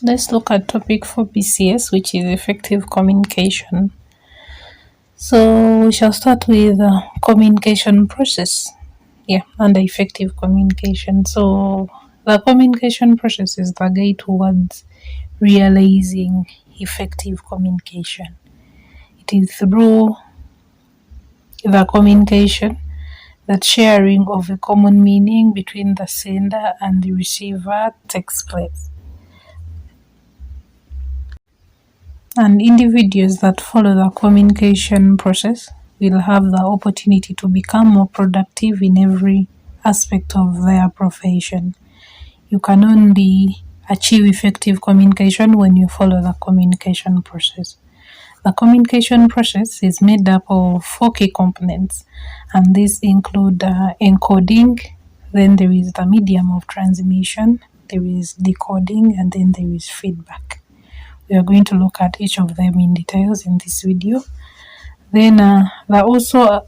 Let's look at topic for BCS, which is effective communication. So we shall start with communication process. Under effective communication. So the communication process is the guide towards realizing effective communication. It is through the communication that sharing of a common meaning between the sender and the receiver takes place. And individuals that follow the communication process will have the opportunity to become more productive in every aspect of their profession. You can only achieve effective communication when you follow the communication process. The communication process is made up of 4 key components, and these include encoding, then there is the medium of transmission, there is decoding, and then there is feedback. We are going to look at each of them in details in this video. Then there are also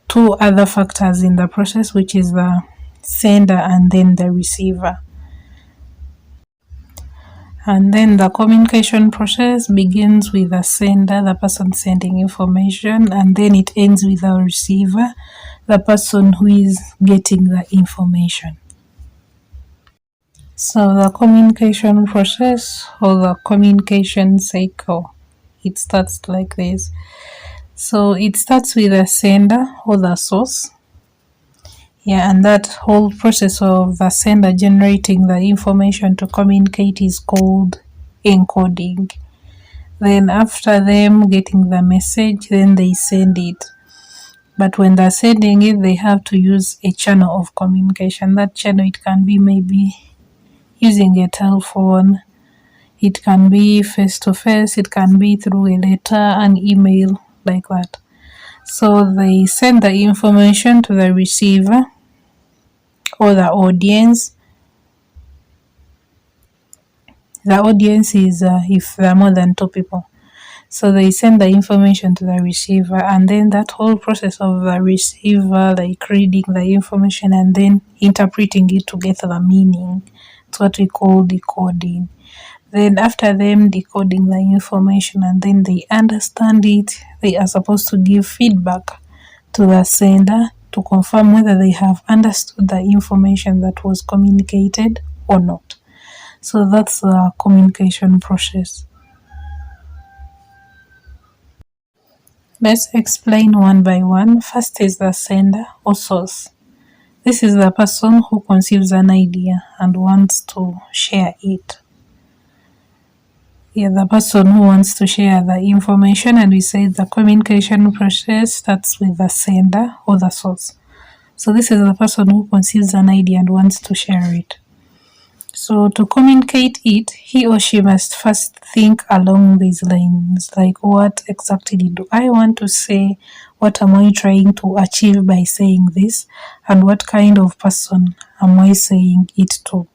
2 other factors in the process, which is the sender and then the receiver. And then the communication process begins with the sender, the person sending information, and then it ends with the receiver, the person who is getting the information. So the communication process or the communication cycle, it starts like this. So it starts with the sender or the source. And that whole process of the sender generating the information to communicate is called encoding. Then after them getting the message, then they send it. But when they're sending it, they have to use a channel of communication. That channel, it can be maybe using a telephone, it can be face-to-face, it can be through a letter, an email, like that. So they send the information to the receiver or the audience. The audience is if there are more than 2 people. So they send the information to the receiver, and then that whole process of the receiver, like reading the information and then interpreting it to get the meaning, it's what we call decoding. Then after them decoding the information and then they understand it, they are supposed to give feedback to the sender to confirm whether they have understood the information that was communicated or not. So that's the communication process. Let's explain one by one. First is the sender or source. This is the person who conceives an idea and wants to share it. The person who wants to share the information, and we say the communication process starts with the sender or the source. So this is the person who conceives an idea and wants to share it. So to communicate it, he or she must first think along these lines, like what exactly do I want to say, what am I trying to achieve by saying this, and what kind of person am I saying it to.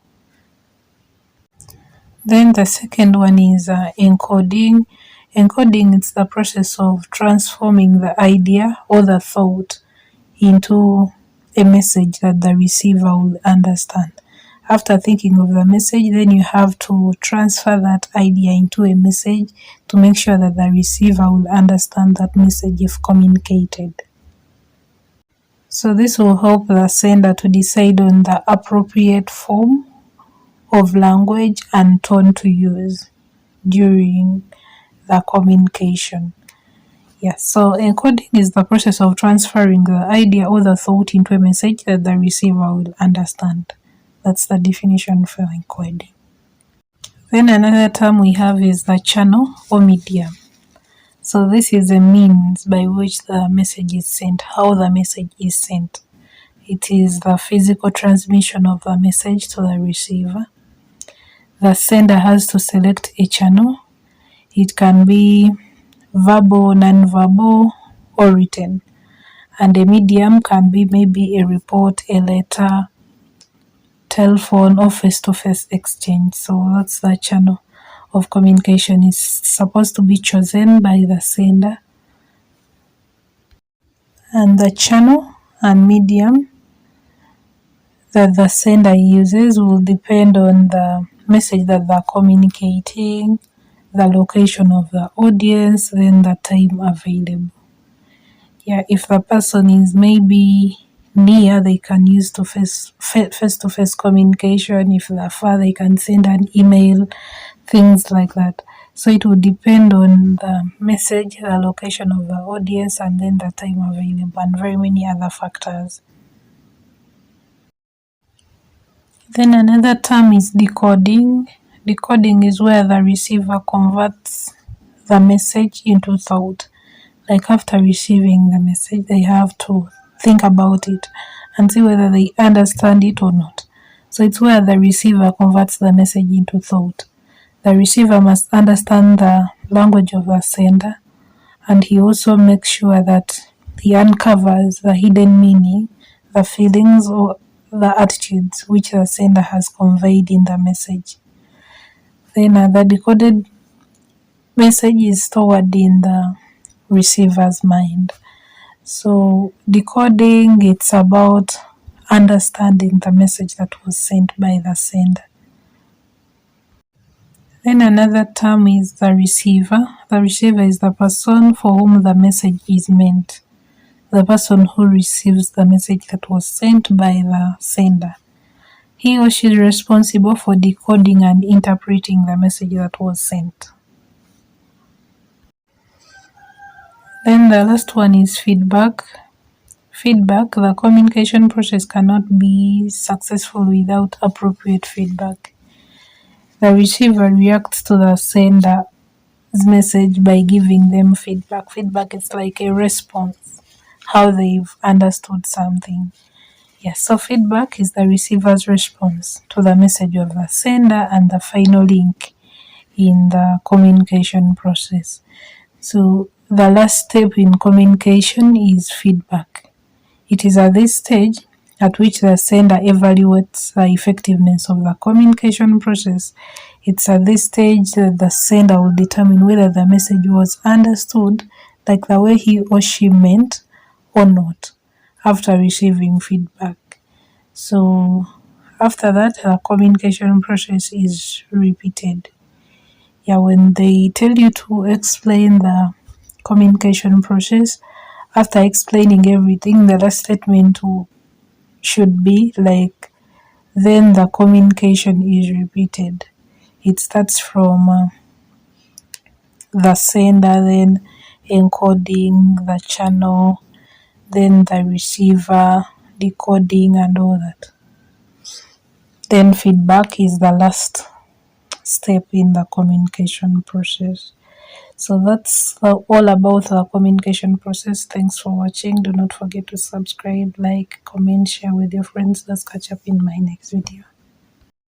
Then the second one is encoding. Encoding is the process of transforming the idea or the thought into a message that the receiver will understand. After thinking of the message, then you have to transfer that idea into a message to make sure that the receiver will understand that message if communicated. So this will help the sender to decide on the appropriate form of language and tone to use during the communication. So encoding is the process of transferring the idea or the thought into a message that the receiver will understand. That's the definition for encoding. Then another term we have is the channel or medium. So this is a means by which the message is sent, how the message is sent. It is the physical transmission of the message to the receiver. The sender has to select a channel. It can be verbal, non-verbal, or written. And a medium can be maybe a report, a letter, telephone, or face-to-face exchange. So that's the channel of communication. It's supposed to be chosen by the sender. And the channel and medium that the sender uses will depend on the message that they're communicating, the location of the audience, then the time available. Yeah, if the person is maybe near, they can use to face-to-face communication. If they're far, they can send an email, things like that. So it will depend on the message, the location of the audience, and then the time available, and very many other factors. Then another term is decoding. Decoding is where the receiver converts the message into thought. Like after receiving the message, they have to think about it and see whether they understand it or not. So it's where the receiver converts the message into thought. The receiver must understand the language of the sender, and he also makes sure that he uncovers the hidden meaning, the feelings or the attitudes which the sender has conveyed in the message. Then the decoded message is stored in the receiver's mind. So decoding, it's about understanding the message that was sent by the sender. Then another term is the receiver. The receiver is the person for whom the message is meant, the person who receives the message that was sent by the sender. He or she is responsible for decoding and interpreting the message that was sent. Then the last one is feedback. Feedback, the communication process cannot be successful without appropriate feedback. The receiver reacts to the sender's message by giving them feedback. Feedback is like a response, how they've understood something. Yes, so feedback is the receiver's response to the message of the sender and the final link in the communication process. So the last step in communication is feedback. It is at this stage at which the sender evaluates the effectiveness of the communication process. It's at this stage that the sender will determine whether the message was understood like the way he or she meant or not after receiving feedback. So after that, the communication process is repeated. Yeah, when they tell you to explain the communication process, after explaining everything, the last statement should be like, then the communication is repeated. It starts from the sender, then encoding, the channel, then the receiver, decoding, and all that. Then feedback is the last step in the communication process. So that's all about the communication process. Thanks for watching. Do not forget to subscribe, like, comment, share with your friends. Let's catch up in my next video.